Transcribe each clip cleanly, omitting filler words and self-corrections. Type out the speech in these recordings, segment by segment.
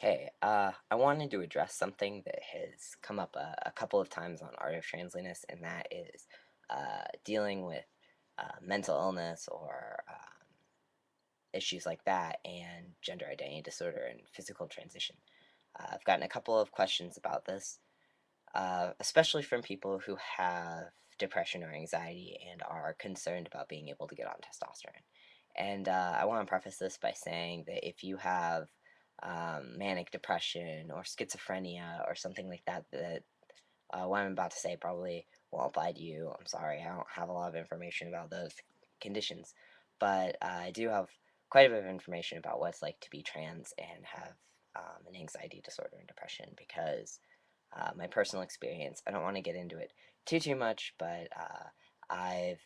Hey, I wanted to address something that has come up a couple of times on Art of Transliness, and that is dealing with mental illness or issues like that, and gender identity disorder and physical transition. I've gotten a couple of questions about this, especially from people who have depression or anxiety and are concerned about being able to get on testosterone. And I want to preface this by saying that if you have manic depression or schizophrenia or something like that, what I'm about to say probably won't apply to you. I'm sorry, I don't have a lot of information about those conditions, but I do have quite a bit of information about what it's like to be trans and have an anxiety disorder and depression because my personal experience. I don't want to get into it too much, but I've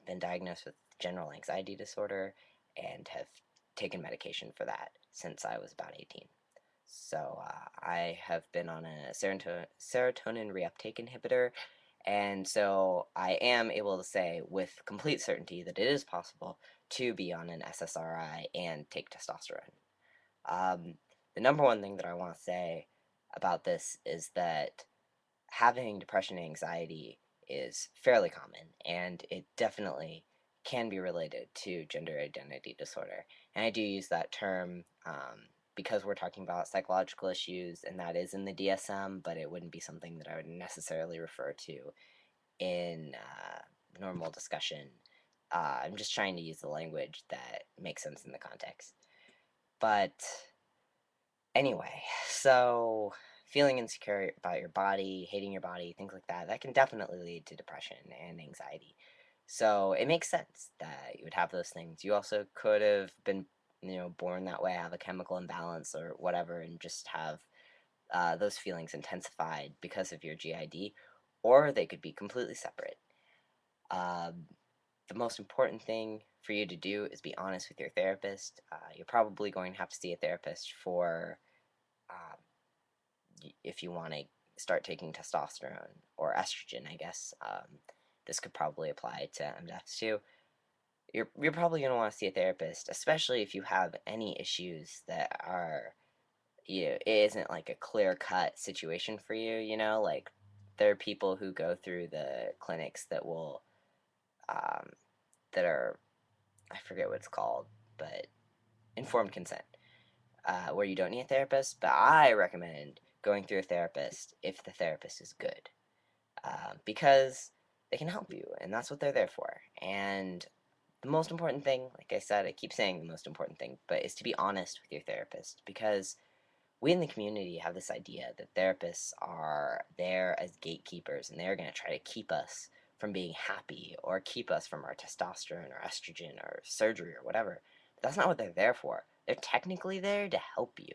been diagnosed with general anxiety disorder and have taken medication for that since I was about 18. So I have been on a serotonin reuptake inhibitor, and so I am able to say with complete certainty that it is possible to be on an SSRI and take testosterone. Um, the number one thing that I want to say about this is that having depression and anxiety is fairly common, and it definitely can be related to gender identity disorder. And I do use that term because we're talking about psychological issues, and that is in the DSM, but it wouldn't be something that I would necessarily refer to in normal discussion. I'm just trying to use the language that makes sense in the context. But anyway, so feeling insecure about your body, hating your body, things like that, that can definitely lead to depression and anxiety. So it makes sense that you would have those things. You also could have been, born that way, have a chemical imbalance or whatever, and just have those feelings intensified because of your GID, or they could be completely separate. Um, the most important thing for you to do is be honest with your therapist. You're probably going to have to see a therapist for um, if you want to start taking testosterone or estrogen, I guess. This could probably apply to MDEFs too. You're probably going to want to see a therapist, especially if you have any issues that are, it isn't like a clear cut situation for you, like there are people who go through the clinics that will, um, that are, I forget what it's called, but informed consent, where you don't need a therapist, but I recommend going through a therapist if the therapist is good, because they can help you, and that's what they're there for. And the most important thing, like I said, I keep saying the most important thing, but is to be honest with your therapist, because we in the community have this idea that therapists are there as gatekeepers and they're going to try to keep us from being happy or keep us from our testosterone or estrogen or surgery or whatever. But that's not what they're there for. They're technically there to help you.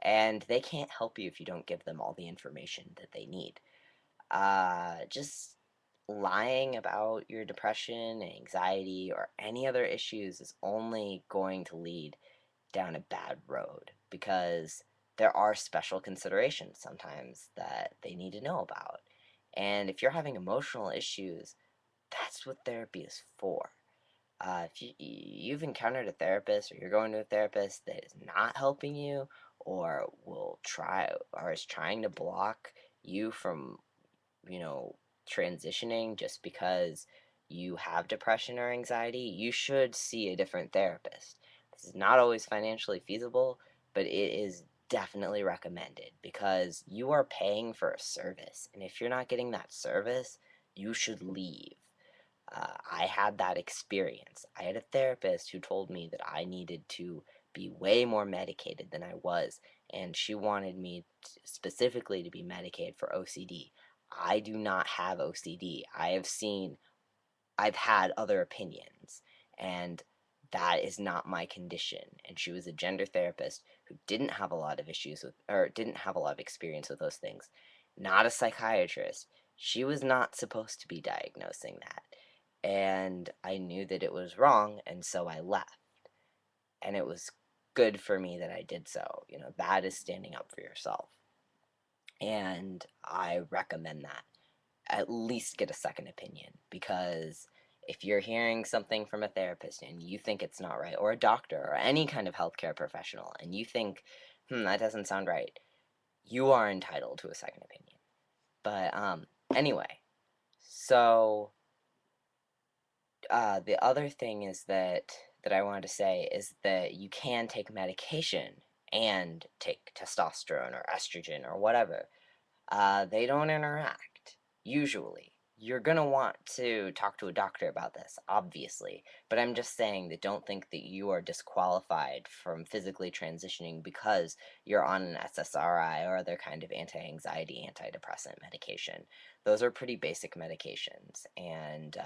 And they can't help you if you don't give them all the information that they need. Just lying about your depression, anxiety, or any other issues is only going to lead down a bad road because there are special considerations sometimes that they need to know about. And if you're having emotional issues, that's what therapy is for. If you've encountered a therapist or you're going to a therapist that is not helping you or will try or is trying to block you from, you know, transitioning just because you have depression or anxiety, you should see a different therapist. This is not always financially feasible, but it is definitely recommended because you are paying for a service. And if you're not getting that service, you should leave. I had that experience. I had a therapist who told me that I needed to be way more medicated than I was, and she wanted me specifically to be medicated for OCD. I do not have OCD. I've had other opinions, and that is not my condition. And she was a gender therapist who didn't have a lot of issues with, or didn't have a lot of experience with those things. Not a psychiatrist. She was not supposed to be diagnosing that. And I knew that it was wrong, and so I left. And it was good for me that I did so. That is standing up for yourself. And I recommend that. At least get a second opinion because if you're hearing something from a therapist and you think it's not right, or a doctor, or any kind of healthcare professional, and you think that doesn't sound right. You are entitled to a second opinion. But anyway, so the other thing is that I wanted to say is that you can take medication and take testosterone or estrogen or whatever. They don't interact, usually. You're going to want to talk to a doctor about this, obviously, but I'm just saying that don't think that you are disqualified from physically transitioning because you're on an SSRI or other kind of anti-anxiety, antidepressant medication. Those are pretty basic medications, and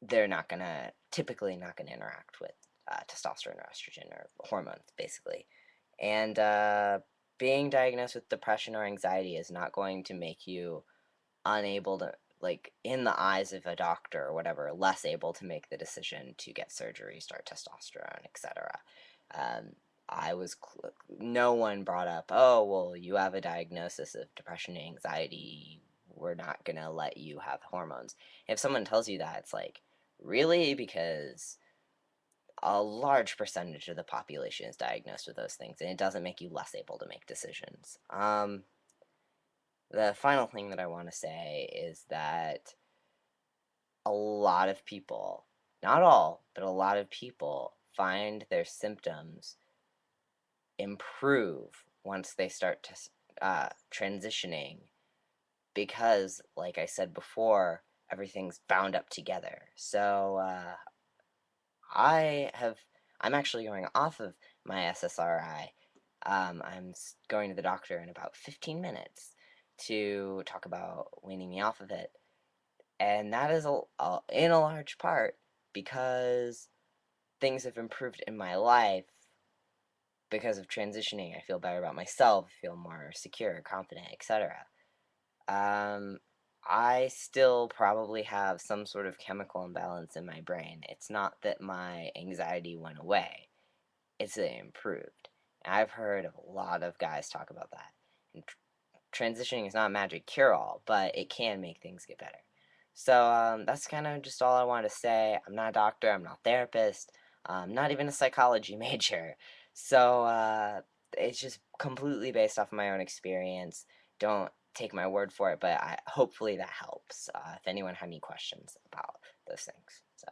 they're typically not gonna interact with testosterone or estrogen or hormones, basically. And being diagnosed with depression or anxiety is not going to make you unable to, like, in the eyes of a doctor or whatever, less able to make the decision to get surgery, start testosterone, etc. Um, no one brought up, oh, well, you have a diagnosis of depression and anxiety. We're not going to let you have hormones. If someone tells you that, it's like, really? Because a large percentage of the population is diagnosed with those things, and it doesn't make you less able to make decisions. The final thing that I want to say is that a lot of people, not all, but a lot of people find their symptoms improve once they start to transitioning because, like I said before, everything's bound up together. So I have, I'm actually going off of my SSRI. I'm going to the doctor in about 15 minutes to talk about weaning me off of it. And that is in a large part because things have improved in my life because of transitioning. I feel better about myself, I feel more secure, confident, etc. Um, I still probably have some sort of chemical imbalance in my brain. It's not that my anxiety went away, it's that it improved. And I've heard a lot of guys talk about that. And transitioning is not a magic cure all, but it can make things get better. So that's kind of just all I wanted to say. I'm not a doctor, I'm not a therapist, I'm not even a psychology major. So it's just completely based off of my own experience. Don't take my word for it, but hopefully that helps if anyone had any questions about those things. So.